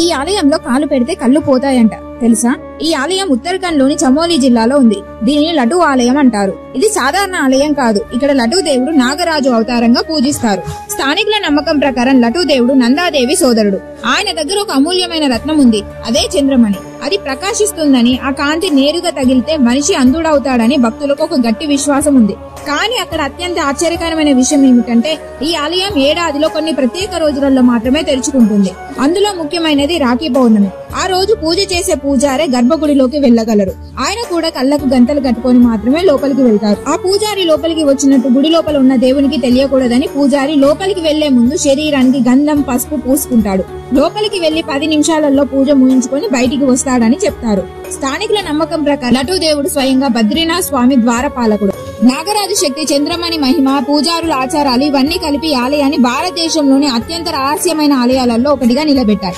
ఈ ఆలయంలో కాలు పెడితే కళ్ళు పోతాయంట తెలుసా? ఈ ఆలయం ఉత్తరాఖండ్ లోని చమోలి జిల్లాలో ఉంది. దీనిని లడ్డూ ఆలయం అంటారు. ఇది సాధారణ ఆలయం కాదు. ఇక్కడ లడ్డూ దేవుడు నాగరాజు అవతారంగా పూజిస్తారు. స్థానికుల నమ్మకం ప్రకారం లడ్డూ దేవుడు నందాదేవి సోదరుడు. ఆయన దగ్గర ఒక అమూల్యమైన రత్నం ఉంది. అదే చంద్రమణి. అది ప్రకాశిస్తుందని, ఆ కాంతి నేరుగా తగిలితే మనిషి అంధుడవుతాడని భక్తులకు ఒక గట్టి విశ్వాసం ఉంది. కానీ అక్కడ అత్యంత ఆశ్చర్యకరమైన విషయం ఏమిటంటే ఈ ఆలయం ఏడాదిలో కొన్ని ప్రత్యేక రోజులలో మాత్రమే తెరుచుకుంటుంది. అందులో ముఖ్యమైనది రాఖీ పౌర్ణమి. ఆ రోజు పూజ చేసే పూజారే గర్భగుడిలోకి వెళ్లగలరు. ఆయన కూడా కళ్ళకు గంతలు కట్టుకొని మాత్రమే లోపలికి వెళ్తారు. ఆ పూజారి లోపలికి వచ్చినట్టు గుడి లోపల ఉన్న దేవునికి తెలియకూడదని పూజారి లోపలికి వెళ్లే ముందు శరీరానికి గంధం పసుపు పూసుకుంటాడు. లోపలికి వెళ్లి 10 నిమిషాలలో పూజ ముగించుకొని బయటికి వస్తాడని చెప్తారు. స్థానికుల నమ్మకం ప్రకారం లడ్డూ దేవుడు స్వయంగా బద్రీనాథ్ స్వామి ద్వారపాలకుడు. నాగరాజు శక్తి, చంద్రమణి మహిమ, పూజారుల ఆచారాలు ఇవన్నీ కలిపి ఆలయాన్ని భారతదేశంలోని అత్యంత రహస్యమైన ఆలయాలలో ఒకటిగా నిలబెట్టాయి.